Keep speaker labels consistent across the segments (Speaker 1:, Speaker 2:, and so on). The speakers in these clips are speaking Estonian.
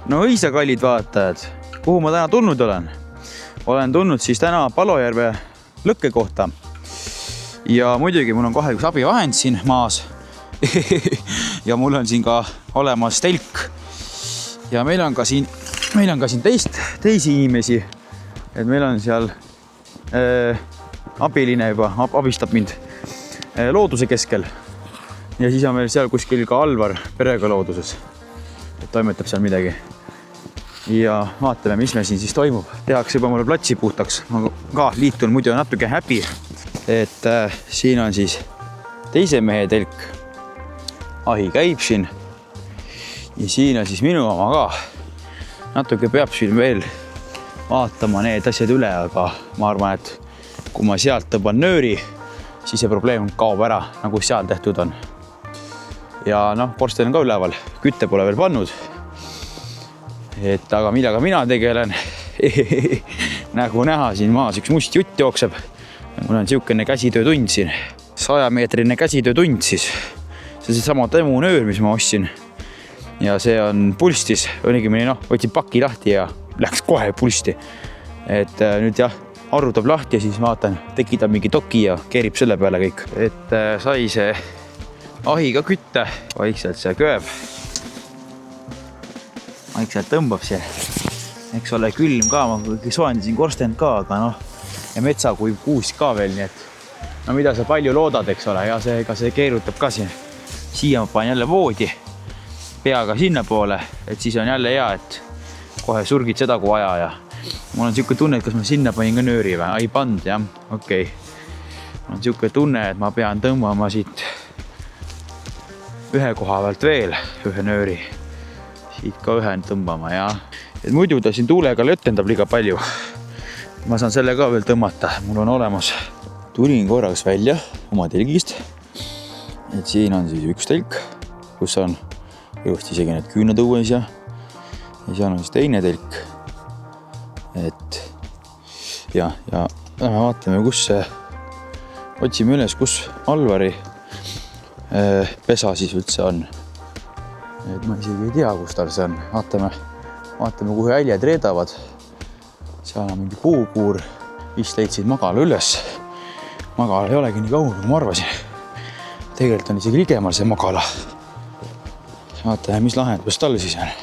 Speaker 1: No õisa, kallid vaatajad, kuhu ma täna tulnud olen? Olen tulnud siis täna Palojärve lõkke kohta. Ja muidugi mul on kohe üks abivahend siin maas. Ja mul on siin ka olemas telk. Ja meil on ka siin teisi inimesi. Et meil on seal abiline juba, abistab mind looduse keskel. Ja siis on meil seal kuskil ka Alvar perega looduses. Et toimetab seal midagi. Ja vaatame, mis meil siin siis toimub. Tehakse juba mulle platsi puhtaks. Ma ka liitun, muidu on natuke häbi. Et siin on siis teise mehe telk. Ahi käib siin. Ja siin on siis minu oma ka. Natuke peab siin veel vaatama need asjad üle, aga ma arvan, et kui ma sealt tõban nööri, siis see probleem kaob ära, nagu seal tehtud on. Ja korsten on ka üleval. Kütte pole veel pannud. Et aga millega mina tegelen, nagu näha siin maas üks must jutt jookseb. Mul on siukene käsitöötund siin, 100-meetrine käsitöötund siis. See on sama temunöör, mis ma ostsin. Ja see on pulstis, õigemini võtsin paki lahti ja läks kohe pulsti. Et nüüd jah, arvutab lahti ja siis vaatan, tekitab mingi toki ja keerib selle peale kõik. Et sai see ahi ka kütte, vaikselt see kööb. Vaikselt tõmbab see, eks ole, külm ka, ma soojendasin korstend ka, aga ja metsa kui kuusk ka veel, nii et mida sa palju loodad, eks ole, ja see keerutab ka siin. Siia ma panen jälle voodi peaga sinna poole, et siis on jälle hea, et kohe surgid seda kui aja ja mul on siuke tunne, et kas ma sinna panin ka nööri või? Ei pand, jah, okei. Mul on siuke tunne, et ma pean tõmbama siit ühe koha pealt veel ühe nööri. Siit ka ühe tõmbama, jah. Et muidu ta siin tuulega lötendab liiga palju. Ma saan selle ka veel tõmmata. Mul on olemas. Tulin korraks välja oma telgist. Et siin on siis üks telk, kus on just isegi need küüned õues ja seal on siis teine telk. Et ja vaatame, kus see, otsime üles, kus Alvari pesa siis üldse on. Et ma isegi ei tea, kus tal see on. Vaatame, kuhu häljed reedavad. Seal on mingi puukuur. Vist leidsid magala üles. Magala ei olegi nii kaugel, kui ma arvasin. Tegelikult on isegi ligemal see magala. Vaatame, mis lahendus tal siis on.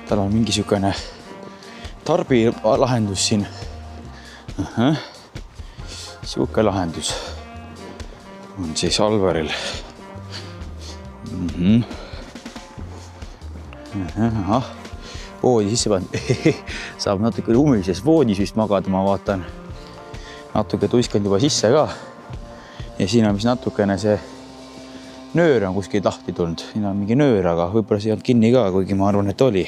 Speaker 1: Tal on mingi siukene tarbi lahendus siin. Siuke lahendus on siis Alvaril. Voodi sisse pannud. Saab natuke lumises voodis vist magada, ma vaatan. Natuke tuiskanud juba sisse ka. Ja siin on mis natukene see nöör on kuskil lahti tulnud. Siin on mingi nöör, aga võib-olla see ei olnud kinni ka, kuigi ma arvan, et oli.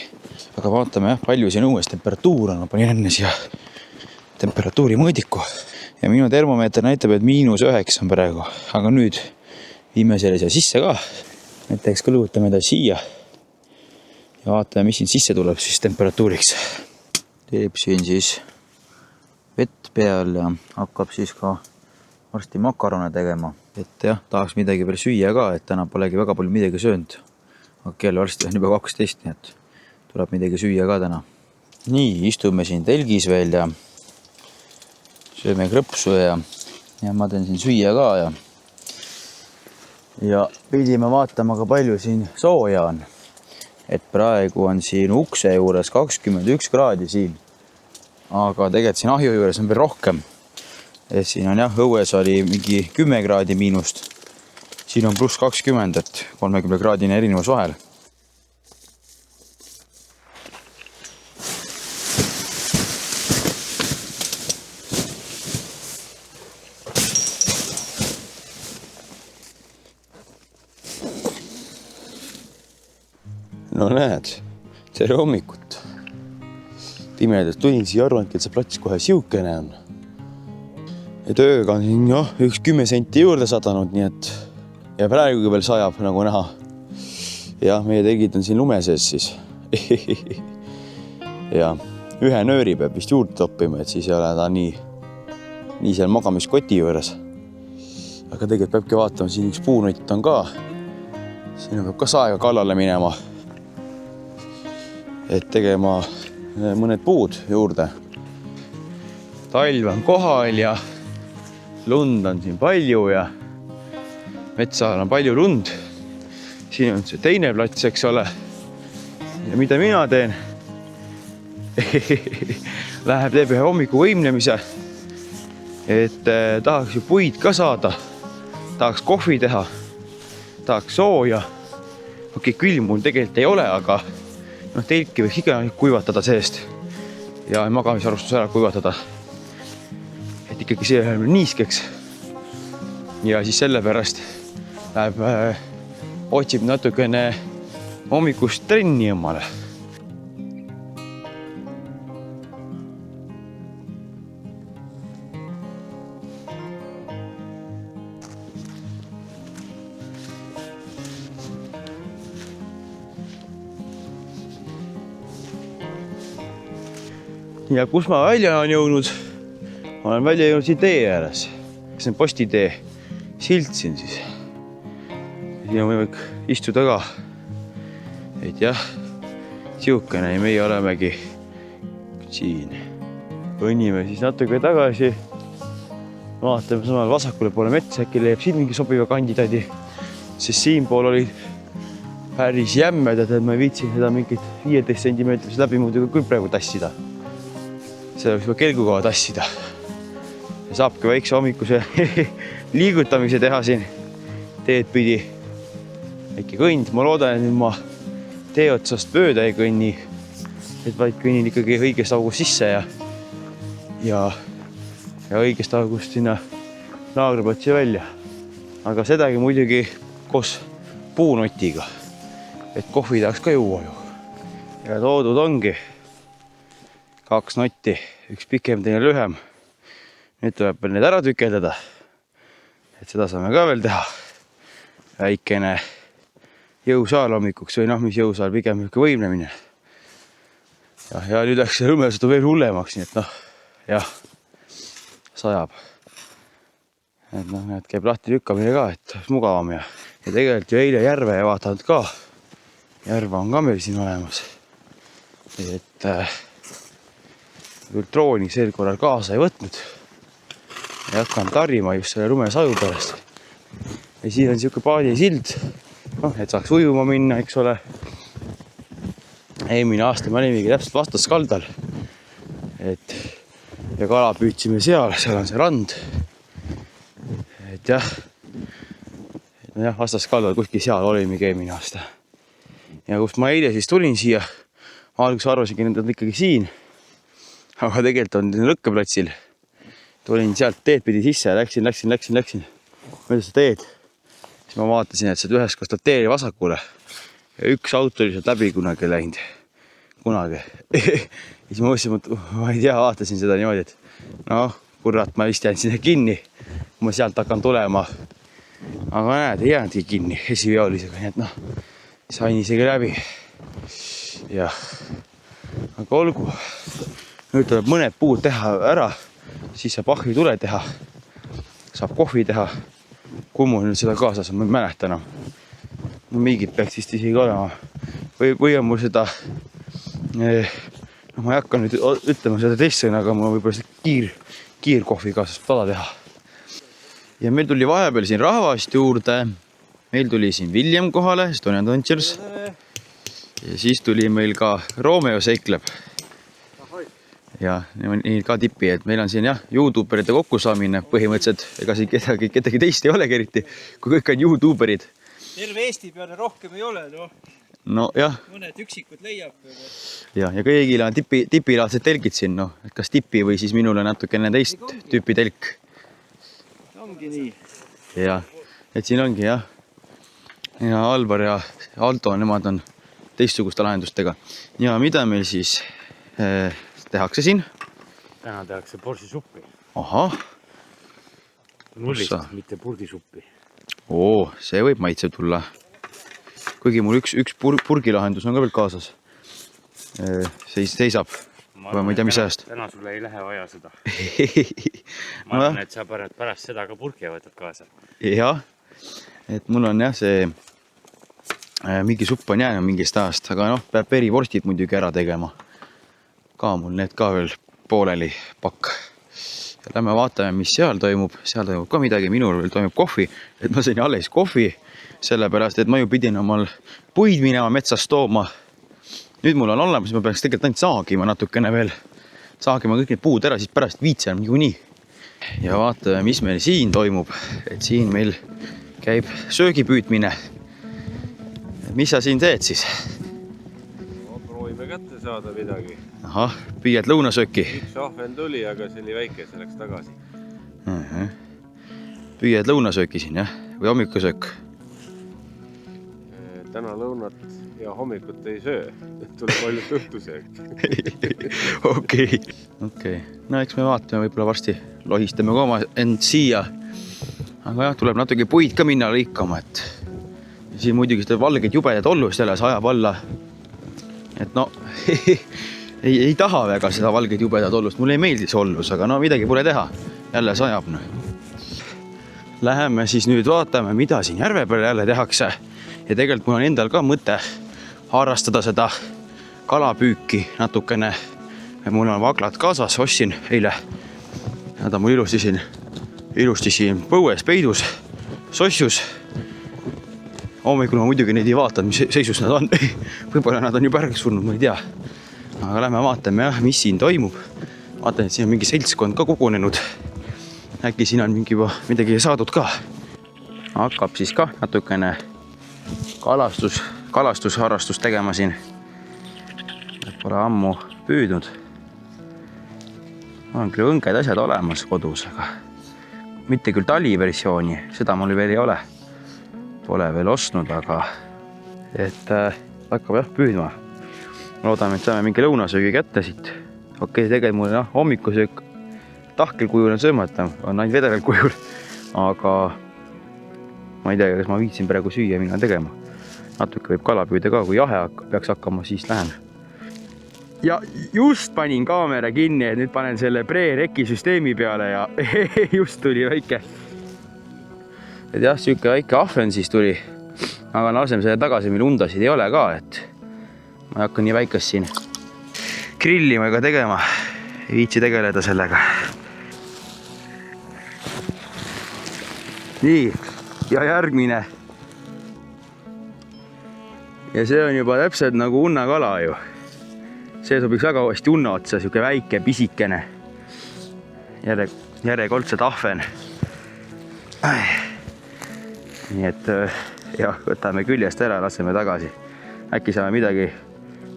Speaker 1: Aga vaatame, palju siin õues temperatuur on. Ma panin enne siia temperatuuri mõõdiku. Ja minu termomeeter näitab, et -9 on praegu. Aga nüüd viime selle siia sisse ka. Näiteks kõlutame ta siia. Ja vaatame, mis siin sisse tuleb siis temperatuuriks. Teeb siin siis vett peal ja hakkab siis ka varsti makarone tegema. Et jah, tahaks midagi veel süüa ka, et täna polegi väga palju midagi söönud. Aga kell varsti on juba 12, nii et tuleb midagi süüa ka täna. Nii, istume siin telgis veel ja sööme krõpsu ja ma teen siin süüa ka ja pidime vaatama ka palju siin sooja on. Et praegu on siin ukse juures 21 kraadi siin. Aga tegelikult siin ahju juures on veel rohkem. Et siin on jah, õues oli mingi 10 kraadi miinust. Siin on pluss 20, et 30 kraadine erinevus vahel. No näed, tere hommikut. Pimedast tulin siia arvanudki, et see plats kohe siukene on. Et ööga on siin üks 10 senti juurde sadanud, nii et ja praegugi veel sajab, nagu näha. Ja meie tegid on siin lume sees siis. Ja ühe nööri peab vist juurde toppima, et siis ei ole ta nii seal magamiskoti juures. Aga tegelikult peabki vaatama, siin üks puunott on ka. Siin peab ka saega kallale minema. et tegema mõned puud juurde. Talv on kohal ja lund on siin palju ja metsal on palju lund. Siin on see teine plats, eks ole. Ja mida mina teen? Läheb teeb ühe hommiku võimlemise, et tahaks ju puid ka saada. Tahaks kohvi teha, tahaks sooja. Okei, külm mul tegelikult ei ole, aga telki võiks iga kuivatada seest ja magamisarustus ära kuivatada. Et ikkagi see läheb niiskeks. Ja siis sellepärast läheb, otsib natukene hommikust trenni omale. Ja kus ma välja olen jõudnud? Ma olen välja jõudnud siin tee ääres. See on postitee. Silt siin siis. Siin on võimalik istuda ka. Et jah, siukene ja meie olemegi siin. Õnnime siis natuke tagasi. Vaatame samal vasakule poole metsa, äkki leiab siin mingi sobiva kandidaadi. Sest siin pool oli päris jämmedad, et ma ei viitsi seda mingit 15 cm läbimuuduga küll praegu tassida. Seda võiks juba kelgukoha tassida. Ja saabki väikse hommikuse liigutamise teha siin teed pidi. Äkki kõnd, ma loodan, et ma tee otsast mööda ei kõnni, et vaid kõnnin ikkagi õigest august sisse ja õigest august sinna laagriplatsi välja. Aga sedagi muidugi koos puunotiga, et kohvi tahaks ka juua ju. Ja toodud ongi 2 notti, üks pikem, teine lühem. Nüüd tuleb need ära tükeldada, et seda saame ka veel teha. Väikene jõusaal hommikuks või mis jõusaal, pigem võimlemine. Ja nüüd läks see lumesõdu veel hullemaks, nii et jah, sajab. Et näed, käib lahti lükkamine ka, et mugavam ja tegelikult ju eile järve ei vaatanud ka. Järva on ka meil siin olemas. Et küll drooni sel korral kaasa ei võtnud. Ja hakkan tarima just selle lumesaju pärast. Ja siin on siuke paadisild, et saaks ujuma minna, eks ole. Eelmine aasta me olimegi täpselt vastas kaldal. Ja kala püüdsime seal on see rand. Et jah, vastas kaldal kuskil seal olimegi eelmine aasta. Ja kust ma eile siis tulin siia, alguses arvasingi, et on ikkagi siin. Aga tegelikult on lõkkeplatsil. Tulin sealt teed pidi sisse ja läksin. Mööda seda teed. Siis ma vaatasin, et seda ühest kostab teeli vasakule. Ja üks auto oli sealt läbi kunagi läinud. Kunagi. Ja siis ma mõtlesin, et ma ei tea, vaatasin seda niimoodi, et kurat, ma vist jään sinna kinni. Ma sealt hakkan tulema. Aga näed, ei jäänudki kinni esiviolisega. Nii et sain isegi läbi. Ja. Aga olgu. Nüüd tuleb mõned puud teha ära, siis saab ahvi tule teha, saab kohvi teha. Kui mul nüüd seda kaasas on, ma ei mäleta enam. Mingid peaks vist isegi olema. Või on mul seda, ma ei hakka nüüd ütlema seda teist sõna, aga mul on võib-olla seda kiirkohvi kaasas tada teha. Ja meil tuli vahepeal siin rahvast juurde. Meil tuli siin William kohale, Estonian Adventures. Ja siis tuli meil ka Romeo seikleb. Ja nii ka tipi, et meil on siin YouTuberite kokkusaamine põhimõtteliselt, ega siin kedagi teist ei olegi eriti, kui kõik on YouTuberid.
Speaker 2: Terve Eesti peale rohkem ei ole,
Speaker 1: No jah.
Speaker 2: Mõned üksikud leiab.
Speaker 1: Ja kõigil on tipilaadsed telgid siin, et kas tipi või siis minule natukene teist tüüpi telk.
Speaker 2: Ongi nii.
Speaker 1: Ja, et siin ongi Ja Alvar ja Alto, nemad on teistsuguste lahendustega. Ja mida meil siis tehakse siin?
Speaker 2: Täna tehakse borsisuppi.
Speaker 1: Ahah.
Speaker 2: Nullist, mitte purdisuppi.
Speaker 1: See võib maitse tulla. Kuigi mul üks purgilahendus on ka veel kaasas. Seisab. Ma ei tea, mis ajast.
Speaker 2: Täna sulle ei lähe vaja seda. Ma arvan, et sa pärast seda ka purgi võtad kaasa.
Speaker 1: Jah. Et mul on see mingi supp on jäänud mingist ajast, aga noh, peab verivorstid muidugi ära tegema. Ka mul need ka veel pooleli pakk. Ja lähme vaatame, mis seal toimub ka midagi, minul veel toimub kohvi, et ma sain alles kohvi, sellepärast, et ma ju pidin omal puid minema metsast tooma. Nüüd mul on olemas, ma peaks tegelikult ainult saagima natukene veel, saagima kõik need puud ära, siis pärast viitsen niikuinii. Ja vaatame, mis meil siin toimub, et siin meil käib söögipüüdmine. Mis sa siin teed siis?
Speaker 2: Proovime kätte saada midagi.
Speaker 1: Ahah, püüad lõunasööki.
Speaker 2: Üks ahven tuli, aga see oli väike, see läks tagasi.
Speaker 1: Püüad lõunasööki siin, jah? Või hommikusöök?
Speaker 2: Täna lõunat ja hommikut ei söö. Tuleb palju õhtusöök.
Speaker 1: Okei. No eks me vaatame, võib-olla varsti lohistame ka oma end siia. Aga jah, tuleb natuke puid ka minna lõikama, et siin muidugi seda valgeid jubedat ollust jälle sajab alla. Et no, ei taha väga seda valgeid jubedat ollust. Mulle ei meeldi see ollus, aga no midagi pole teha. Jälle sajab. No. Läheme siis nüüd vaatame, mida siin järve peal jälle tehakse. Ja tegelikult mul on endal ka mõte harrastada seda kalapüüki natukene. Mul on vaglad kaasas, ostsin eile. Nad on mul ilusti siin põues, peidus, sossius. Hommikul ma muidugi neid ei vaata, mis seisus nad on. Võib-olla nad on juba ära surnud, ma ei tea. Aga lähme vaatame, jah, mis siin toimub. Vaatan, et siin on mingi seltskond ka kogunenud. Äkki siin on mingi juba midagi saadud ka. Hakkab siis ka natukene kalastusharrastust tegema siin. Pole ammu püüdnud. On küll õnged asjad olemas kodus, aga mitte küll taliversiooni, seda mul veel ei ole. Pole veel ostnud, aga et hakkab jah püüdma. Loodame, et saame mingi lõunasöögi kätte siit. Okei, tegelikult mul hommikusöök tahkel kujul on söömata, on ainult vedelal kujul. Aga ma ei tea, kas ma viitsin praegu süüa minna tegema. Natuke võib kala püüda ka, kui jahe peaks hakkama, siis lähen. Ja just panin kaamera kinni, et nüüd panen selle pre-reki süsteemi peale ja just tuli väike. Et jah, siuke väike ahven siis tuli, aga laseme selle tagasi, meil undasid ei ole ka, et ma ei hakka nii väikest siin grillima ega tegema, ei viitsi tegeleda sellega. Nii, ja järgmine. Ja see on juba täpselt nagu unnakala ju. See sobiks väga hästi unna otsa, siuke väike, pisikene. Järjekordselt ahven. Nii et jah, võtame küljest ära, laseme tagasi. Äkki saame midagi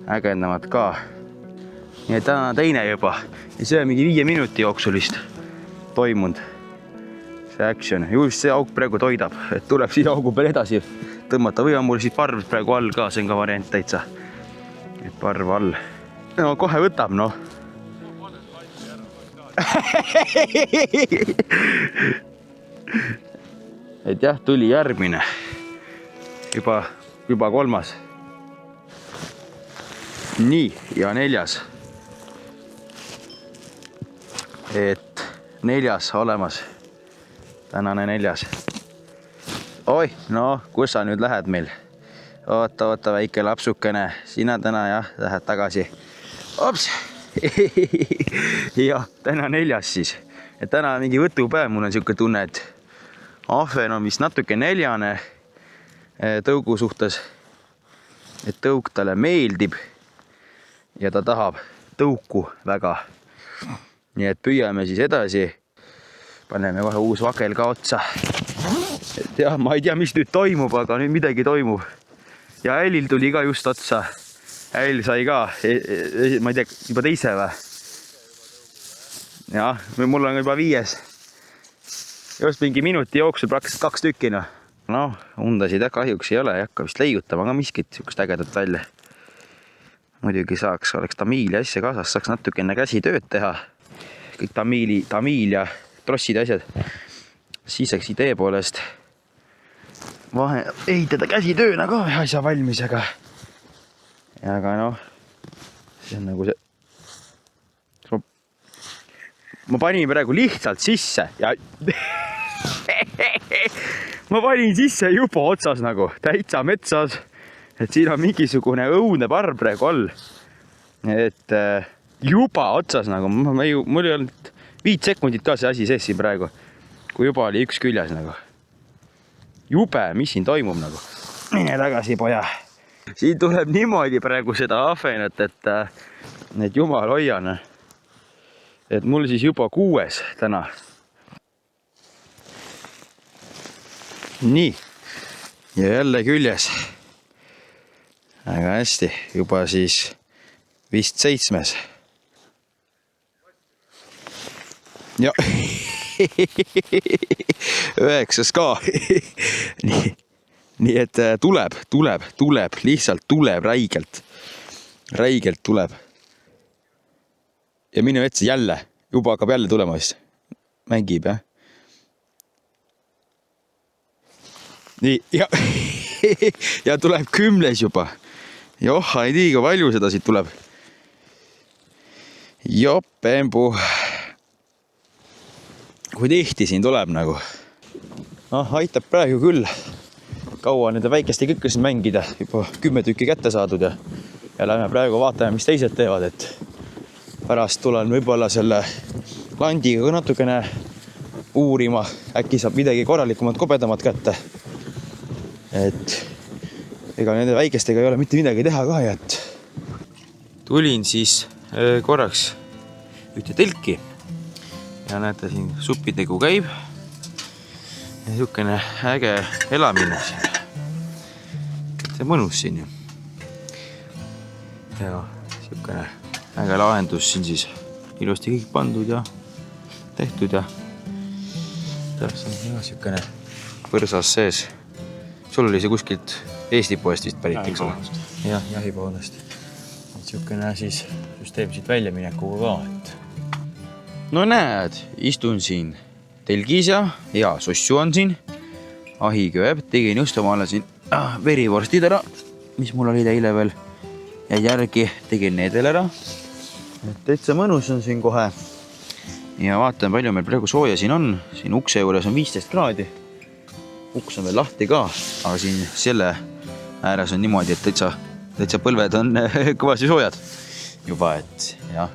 Speaker 1: ägendamat ka. Nii et täna teine juba. Ja see on mingi 5 minuti jooksulist toimunud. See action. Just see auk praegu toidab, et tuleb siia augu peal edasi tõmmata. Või on mul siis parv praegu all ka, see on ka variant täitsa. Et parv all. No kohe võtab, noh. Et jah, tuli järgmine. Juba 3. Nii, ja 4. Et 4. olemas. Tänane 4. Oi, no, kus sa nüüd lähed meil? Oota, väike lapsukene. Sina täna jah, lähed tagasi. Ops! Ja, täna 4. siis. Et täna on mingi võtupäev, mul on siuke tunne, et ahven on vist natuke 4. tõugu suhtes, et tõuk talle meeldib ja ta tahab tõuku väga. Nii et püüame siis edasi. Paneme kohe uus vagel ka otsa. Et jah, ma ei tea, mis nüüd toimub, aga nüüd midagi toimub. Ja Älil tuli ka just otsa. Äl sai ka, ma ei tea, juba 2. või? Jah, mul on juba 5. Just mingi minuti jooksul praktiliselt 2 tükki. No, undasid kahjuks ei ole, ei hakka vist leiutama ka miskit siukest ägedat välja. Muidugi saaks, oleks tamiili asja kaasas, saaks natukene käsitööd teha. Kõik tamiil ja trossid asjad. Siis saaks idee poolest ehitada käsitööna ka ühe asja valmisega. Aga noh, see on nagu see. Ma panin praegu lihtsalt sisse ja ma panin sisse juba otsas nagu, täitsa metsas. et siin on mingisugune õudne parv praegu all. Et juba otsas nagu, mul ei olnud 5 sekundit ka see asi sees siin praegu, kui juba oli üks küljes nagu. Jube, mis siin toimub nagu. Mine tagasi, poja. Siin tuleb niimoodi praegu seda ahvenat, et jumal hoian. Et mul siis juba 6 täna. Nii. Ja jälle küljes. Väga hästi. Juba siis vist 7. Ja 9 ka. Nii et tuleb, lihtsalt tuleb räigelt. Räigelt tuleb. Ja minu etse jälle, juba hakkab jälle tulema siis. Mängib, jah. Nii, ja tuleb 10 juba. Joh, ei tii, kui palju seda siit tuleb. Jopembu. Kui tihti siin tuleb nagu. Aitab praegu küll. Kaua nende väikeste kõkkes mängida. Juba 10 tükki kätte saadud ja lähme praegu vaatame, mis teised teevad. Et pärast tulen võib-olla selle landiga natukene uurima. Äkki saab midagi korralikumat, kobedamat kätte. Et ega nende väikestega ei ole mitte midagi teha ka, et tulin siis korraks ühte telki ja näete siin supitegu käib ja niisugune äge elamine siin. See mõnus siin ju. Ja niisugune äge lahendus siin siis ilusti kõik pandud ja tehtud ja tässä on niisugune põrsas sees. Sul oli see kuskilt Eesti poest vist pärit, eks ole? Jah, jahipoolest. Niisugune siis süsteem siit välja minekuga ka. Et... No näed, istun siin telgis ja sossu on siin. Ahi kööb, tegin just omale siin verivorstid ära, mis mul olid eile veel. Ja järgi tegin need veel ära. Et täitsa mõnus on siin kohe. Ja vaatan, palju meil praegu sooja siin on. Siin ukse juures on 15 kraadi. Uks on veel lahti ka, aga siin selle ääres on niimoodi, et täitsa põlved on kõvasti soojad juba, et jah,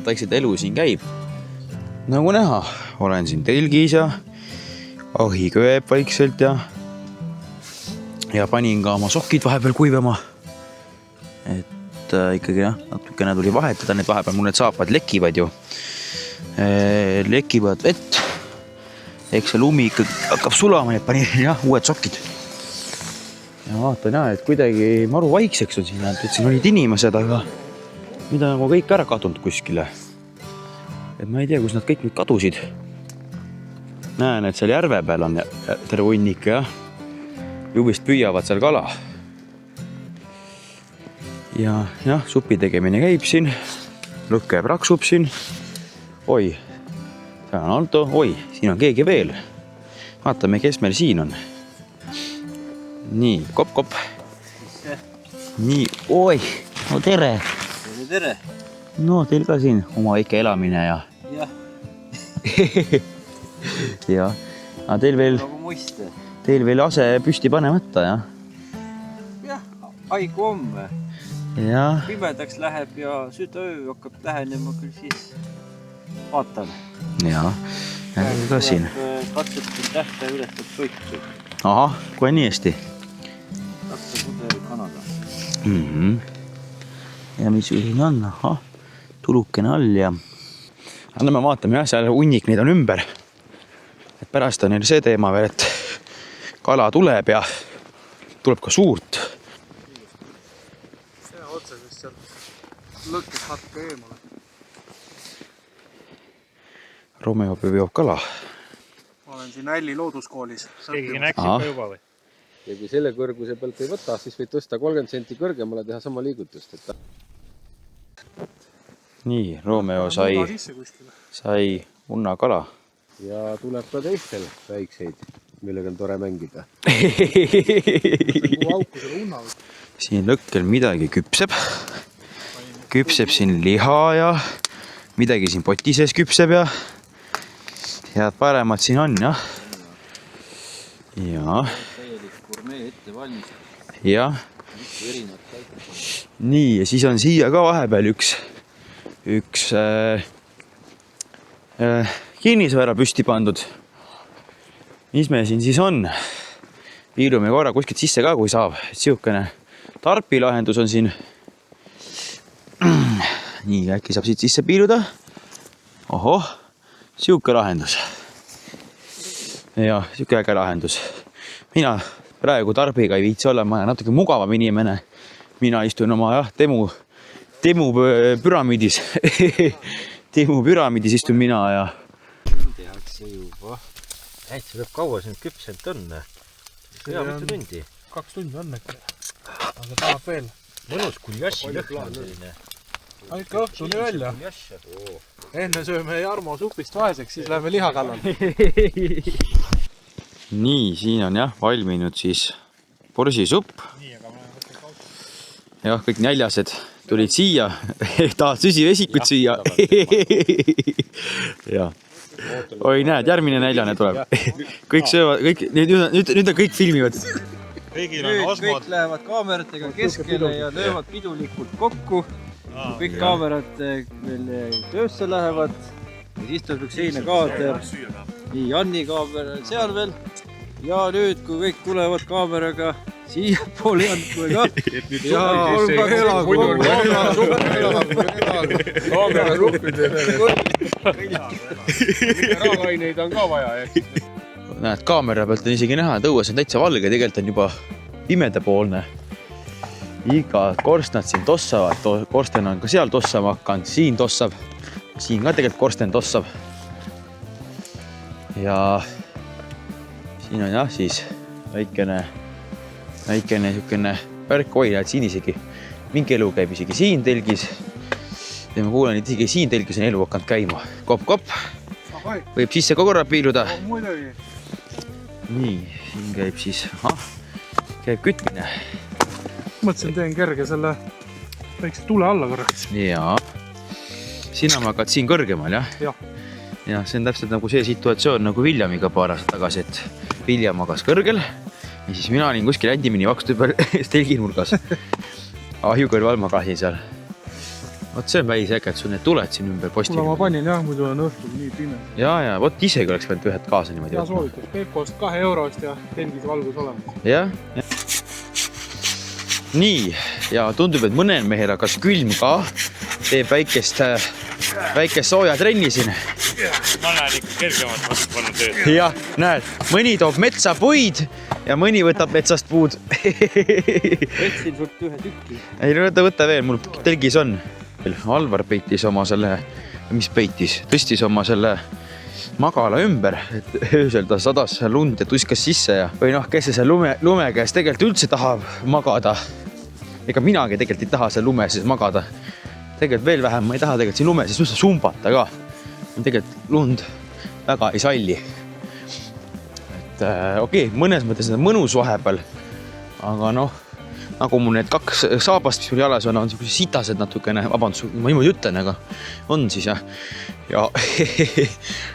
Speaker 1: vaikselt elu siin käib. Nagu näha, olen siin telgis ja ahi kööb vaikselt ja panin ka oma sokid vahepeal kuivama. Et ikkagi jah, natukene tuli vahetada, need vahepeal mul need saapad lekivad ju. Lekivad vett. Eks see lumi ikka hakkab sulama, et panin jah, uued sokid. Ja vaatan jah, et kuidagi maru vaikseks on siin, et siin olid inimesed, aga mida nagu kõik ära kadunud kuskile. Et ma ei tea, kus nad kõik nüüd kadusid. Näen, et seal järve peal on terve hunnik ja jubist püüavad seal kala. Ja jah, supi tegemine käib siin. Lõkke praksub siin. Oi. Tämä on Anto. Oi, siin on keegi veel. Vaatame, kes meil siin on. Nii, kop. Nii, oi, no tere.
Speaker 3: Tere.
Speaker 1: No, teil ka siin oma väike elamine ja...
Speaker 3: Jah.
Speaker 1: Ja. Aga teil veel ase püsti panemata, jah?
Speaker 3: Jah, haigu homme.
Speaker 1: Ja.
Speaker 3: Pimedaks läheb ja südaöö hakkab lähenema küll siis. Vaatan.
Speaker 1: Jaa, ka siin.
Speaker 3: Katsetan tähte ületab toitu.
Speaker 1: Aha, kohe nii hästi.
Speaker 3: Katse pudel Kanada.
Speaker 1: Ja mis siin on? Aha, tulukene all ja... Anname vaatame, jah, seal hunnik neid on ümber. Et pärast on neil see teema veel, et kala tuleb ja tuleb ka suurt.
Speaker 4: Ja otsesest sealt lõkkes natuke eemale.
Speaker 1: Romeo püüab kala.
Speaker 4: Ma olen siin Älli looduskoolis.
Speaker 5: Keegi näksib ka juba või?
Speaker 2: Ja kui selle kõrguse pealt ei võta, siis võid tõsta 30 senti kõrgemale teha sama liigutust.
Speaker 1: Nii, Romeo sai unnakala.
Speaker 2: Ja tuleb ka teistel väikseid, millega on tore mängida.
Speaker 1: Siin lõkkel midagi küpseb. Küpseb siin liha ja midagi siin poti sees küpseb ja head paremad siin on, jah. Ja.
Speaker 3: Täielik gurmee ette valmistab.
Speaker 1: Ja. nii, ja siis on siia ka vahepeal üks kinnisvara püsti pandud. Mis me siin siis on? Piirume korra kuskilt sisse ka, kui saab. Siukene tarpilahendus on siin. Nii, äkki saab siit sisse piiruda. Ohoh, siuke lahendus. Ja siuke äge lahendus. Mina praegu tarbiga ei viitsi olla, ma olen natuke mugavam inimene. Mina istun oma Temu püramiidis. Temu püramiidis istun mina ja...
Speaker 5: Tehakse juba. Äitsa peab kaua siin küpselt on. Hea mitu tundi.
Speaker 4: 2 tundi on äkki. Aga tahab veel.
Speaker 5: Mõnus kuljassi lõhn on selline.
Speaker 4: Ikka õhtuni välja. Enne sööme Jarmo supist vaeseks, siis läheme liha kallal.
Speaker 1: Nii, siin on valminud siis porsisupp. Jah, kõik näljased tulid siia. Tahad süsivesikut süüa? Ja. Oi, näed, järgmine näljane tuleb. Kõik söövad, nüüd on kõik filmivad.
Speaker 3: Kõik lähevad kaameratega keskele ja löövad pidulikult kokku. Kõik kaamerad veel töösse lähevad. Ja siis tuleb üks eile kaader. Nii, Janni kaamer on seal veel. Ja nüüd, kui kõik tulevad kaameraga siia poole Janni ka. Ja Alvar
Speaker 2: Raagaineid on ka vaja.
Speaker 1: Näed, kaamera pealt on isegi näha, et õues on täitsa valge, tegelikult on juba pimedapoolne. Iga korstnad siin tossavad, korsten on ka seal tossama hakanud, siin tossab, siin ka tegelikult korsten tossab. Ja siin on siis väikene niisugune värk hoida, et siin isegi mingi elu käib isegi siin telgis. Ja ma kuulen, et isegi siin telgis on elu hakanud käima. Kopp. Võib sisse ka korra piiluda.
Speaker 4: Muidugi.
Speaker 1: Nii, siin käib siis, käib kütmine.
Speaker 4: Mõtlesin, teen kerge selle väikse tule alla korraks.
Speaker 1: Jaa. Sina magad siin kõrgemal, jah?
Speaker 4: Jah.
Speaker 1: Ja see on täpselt nagu see situatsioon nagu Viljamiga paar aastat tagasi, et Vilja magas kõrgel ja siis mina olin kuskil ändimini vakstu peal telginurgas. Ahju kõrval magasin seal. Vot see on väis äge, et sul need tuled siin ümber postiga.
Speaker 4: Kuule, ma panin muidu on õhtul nii pime.
Speaker 1: Ja, vot isegi oleks võinud ühed kaasa niimoodi.
Speaker 4: Ja soovitus Peepost 2 eurost ja telgis valgus olemas.
Speaker 1: Jah. Nii, ja tundub, et mõnel mehel hakkas külm ka. Teeb väikest sooja trenni siin.
Speaker 6: Ma näen ikka kergemat vastu panna tööd.
Speaker 1: Jah, näed, mõni toob metsa puid ja mõni võtab metsast puud.
Speaker 3: Võtsin sult ühe tükki.
Speaker 1: Ei, võta veel, mul telgis on. Alvar peitis oma selle, mis peitis? Tõstis oma selle magala ümber, et öösel ta sadas lund ja tuskas sisse ja või kes see lume käes tegelikult üldse tahab magada. Ega minagi tegelikult ei taha seal lume sees magada. Tegelikult veel vähem, ma ei taha tegelikult siin lume sees üldse sumbata ka. Tegelikult lund väga ei salli. Et okei, mõnes mõttes on mõnus vahepeal, aga nagu mul need 2 saabast, mis mul jalas on sitased natukene, vabandus, ma niimoodi ütlen, aga on siis ja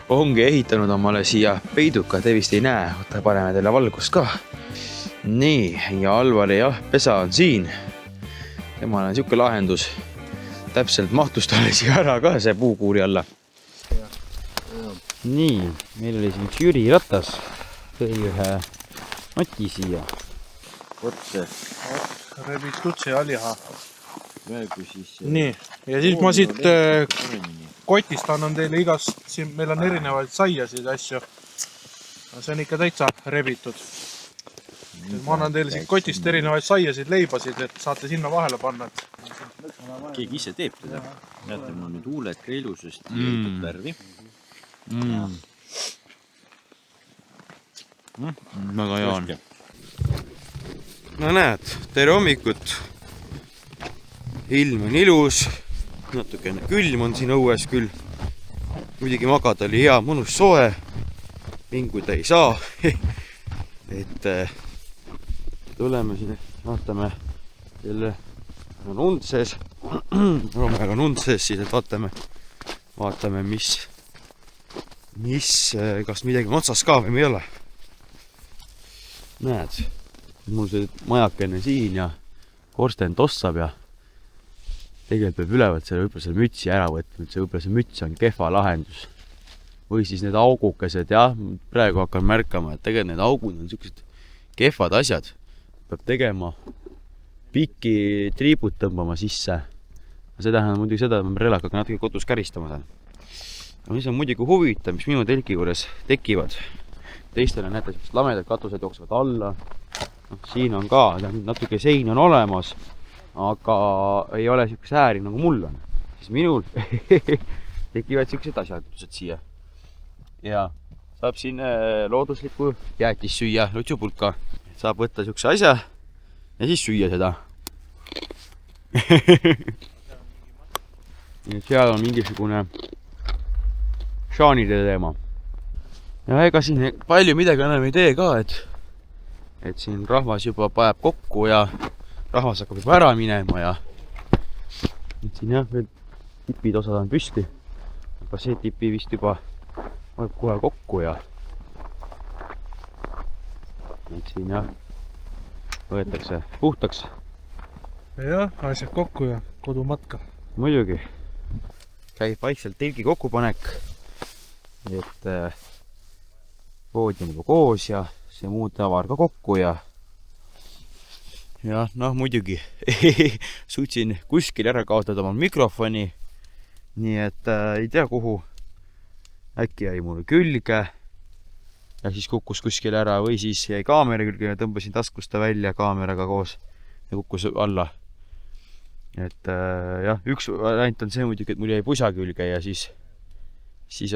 Speaker 1: ongi ehitanud omale siia peiduka, te vist ei näe, paneme teile valgust ka. Nii, ja Alvari pesa on siin. Temal on siuke lahendus. Täpselt mahtus talle siia ära ka see puukuuri alla. Nii, meil oli siin üks Jüri Ratas. Tõi ühe Mati siia.
Speaker 5: Otse.
Speaker 4: Rebis tutsi ja liha.
Speaker 5: Praegu siis...
Speaker 4: Nii, ja siis ma siit kotist annan teile igast, siin meil on erinevaid saiasid asju. See on ikka täitsa rebitud. Ma annan teile siit kotist erinevaid saiasid, leibasid, et saate sinna vahele panna.
Speaker 5: Keegi ise teeb teda. Näete, mul on nüüd huuled ka ilusust jõudnud värvi.
Speaker 1: Väga hea on. No näed, tere hommikut. Ilm on ilus, natukene külm on siin õues küll. Muidugi magada oli hea, mõnus soe. Vinguda ei saa. Et tuleme siin, vaatame, jälle on und sees. Romega on und sees, siis et vaatame, kas midagi on otsas ka või ei ole. Näed, mul see majakene siin ja korsten tossab ja tegelikult peab ülevalt võib-olla selle mütsi ära võtma, et võib-olla see müts on kehva lahendus. Või siis need augukesed, jah, praegu hakkan märkama, et tegelikult need augud on sellised kehvad asjad. Peab tegema pikki triibud tõmbama sisse. See tähendab muidugi seda, et ma relakaga natuke kodus käristama saan. Mis on muidugi huvitav, mis minu telki juures tekivad. Teistele näete, lamedad katused jooksvad alla. Siin on ka, natuke sein on olemas, aga ei ole selline ääri nagu mul on. Siis minul tekivad sellised asjadused siia. Ja saab siin looduslikku jäätis süüa, lutsupulka. Saab võtta selline asja ja siis süüa seda. Seal on mingisugune šaanide teema. Ja ega siin palju midagi enam ei tee ka, et siin rahvas juba paneb kokku ja rahvas hakkab juba ära minema ja et siin jah, veel tipid osad on püsti. Aga see tipi vist juba paneb kohe kokku ja et siin jah, võetakse puhtaks.
Speaker 4: Jah, asjad kokku ja kodumatka.
Speaker 1: Muidugi käib vaikselt telgi kokkupanek, et voodi on juba koos ja see muud tavar ka kokku ja noh, muidugi suutsin kuskil ära kaotada oma mikrofoni, nii et ei tea kuhu, äkki jäi mulle külge ja siis kukkus kuskil ära või siis jäi kaamera külge ja tõmbasin taskust ta välja kaameraga koos ja kukkus alla. Et jah, üks variant on see muidugi, et mul jäi pusa külge ja siis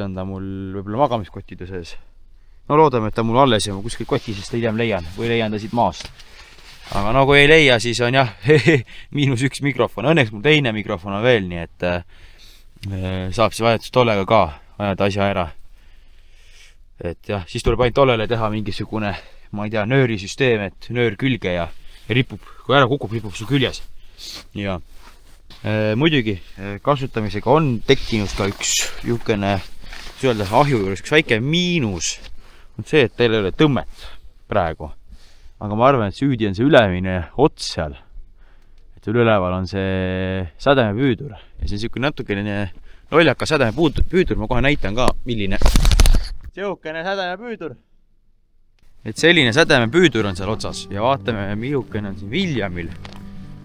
Speaker 1: on ta mul võib-olla magamiskottide sees. No loodame, et ta mul alles ja ma kuskil kotisest hiljem leian või leian ta siit maast. Aga no kui ei leia, siis on jah, -1 mikrofon. Õnneks mul teine mikrofon on veel, nii et saab see vahetustollega ka ajada asja ära. Et jah, siis tuleb ainult tollele teha mingisugune, ma ei tea, nöörisüsteem, et nöör külge ja ripub, kui ära kukub, ripub sul küljes. Ja muidugi kasutamisega on tekkinud ka üks jukene ahju juures, üks väike miinus on see, et teil ei ole tõmmet praegu. Aga ma arvan, et süüdi on see ülemine ots seal. Et üleval on see sädemepüüdur ja see on selline natukene lollaka sädemepüüdur, ma kohe näitan ka, milline siukene sädemepüüdur. Et selline sädemepüüdur on seal otsas ja vaatame, milline on siin Williamil.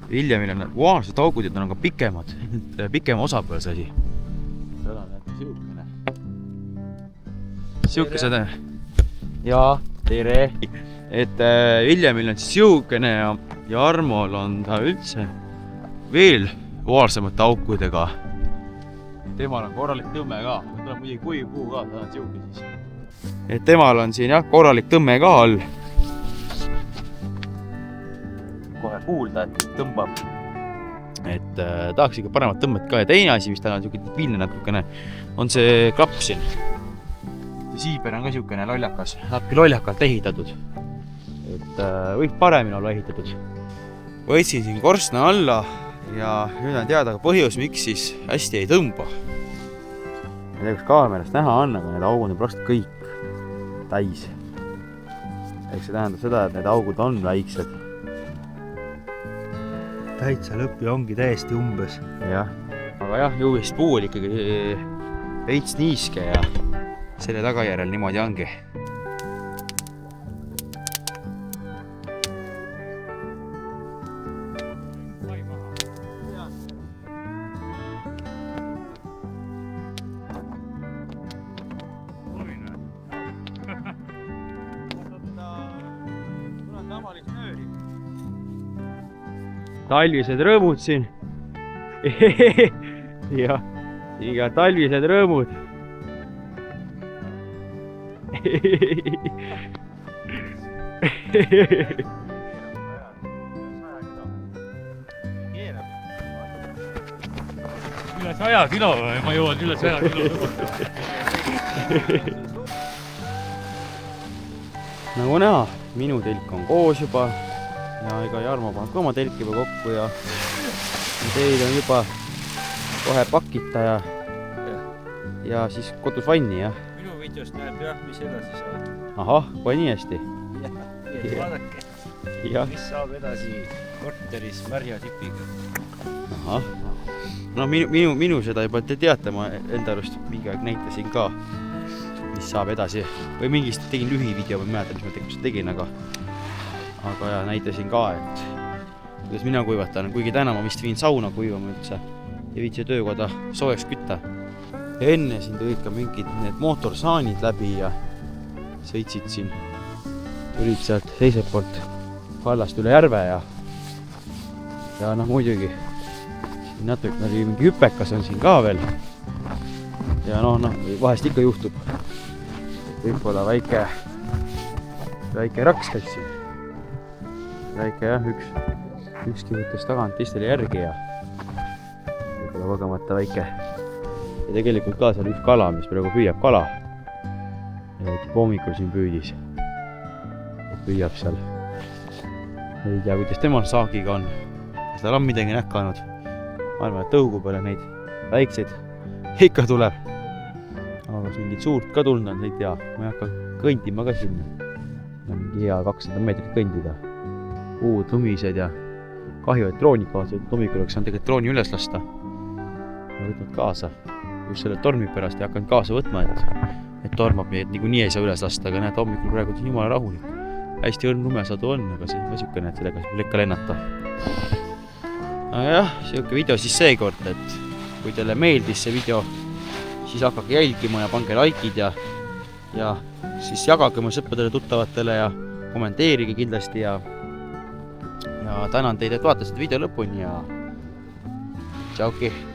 Speaker 1: Williamil on need augud, et on ka pikemad, pikema osa peal see asi. Seda näete siukene. Siuke sädeme. Jaa, tere. Et Williamil on siis siukene ja Armol on ta üldse veel vaarsemate aukudega. Temal on korralik tõmme ka. Tuleb muidugi kuiv puu ka, ta on siuke siis. Et temal on siin jah, korralik tõmme ka all. Kohe kuulda, et tõmbab. Et tahaks ikka paremat tõmmet ka. Ja teine asi, mis tal on siuke pilne natukene, on see klapp siin. See siiber on ka siukene lollakas, natuke lollakalt ehitatud. Et võiks paremini olla ehitatud. Võtsin siin korstna alla ja nüüd on teada ka põhjus, miks siis hästi ei tõmba. Ja kus kaamerast näha on, aga need augud on praktiliselt kõik täis. Eks see tähendab seda, et need augud on väiksed.
Speaker 5: Täitsa lõpp ja ongi täiesti umbes.
Speaker 1: Jah, aga jah, jõuist puu oli ikkagi veits niiske ja selle tagajärjel niimoodi ongi. Talvised rõõmud siin. Ja, siin ka talvised rõõmud.
Speaker 6: Üle 100 kilo või? Ma jõuan üle 100 kilo.
Speaker 1: Nagu näha, minu telk on koos juba. Ja ega Jarmo paneb ka oma telki juba kokku ja teil on juba kohe pakita ja siis kodus vanni, jah?
Speaker 3: Minu videost näeb jah, mis edasi saab.
Speaker 1: Ahah, kohe nii hästi.
Speaker 3: Vaadake.
Speaker 1: jah.
Speaker 5: mis saab edasi korteris Märja tipiga?
Speaker 1: ahah. No minu seda juba te teate, ma enda arust mingi aeg näitasin ka, mis saab edasi. Või mingist tegin lühivideo, ma ei mäleta, mis ma tegelikult tegin, aga ja näitasin ka, et kuidas mina kuivatan. Kuigi täna ma vist viin sauna kuivama üldse ja viitsi töökoda soojaks kütta. Ja enne siin tulid ka mingid need mootorsaanid läbi ja sõitsid siin, tulid sealt teiselt poolt vallast üle järve ja noh muidugi siin natuke mingi hüpekas on siin ka veel ja noh, vahest ikka juhtub, et võib-olla väike raks käis siin, väike jah, üks kihutas tagant teistele järgi ja võib-olla kogemata väike ja tegelikult ka seal üks kala, mis praegu püüab kala hommikul siin püüdis, et püüab seal. Ei tea, kuidas temal saagiga on. Seda on midagi nähkanud. Ma arvan, et tõugu peale neid väikseid ikka tuleb. Aga mingit suurt ka tulnud on, ei tea. Ma ei hakka kõndima ka sinna. Mingi hea 200 meetrit kõndida. Puud, lumised ja kahju, et drooni kaasa. Hommikul oleks on tegelikult drooni üles lasta. Ja võtnud kaasa. Just selle tormi pärast ei hakanud kaasa võtma, et tormab nii, et niikuinii ei saa üles lasta, aga näed, hommikul praegu on jumala rahulik. Hästi õrn lumesadu on, aga see on ka siukene, et sellega saab ikka lennata. Aga jah, siuke video siis seekord, et kui teile meeldis see video, siis hakake jälgima ja pange likeid ja siis jagage oma sõpradele, tuttavatele ja kommenteerige kindlasti ja tänan teid, et vaatasite video lõpuni ja tšauki!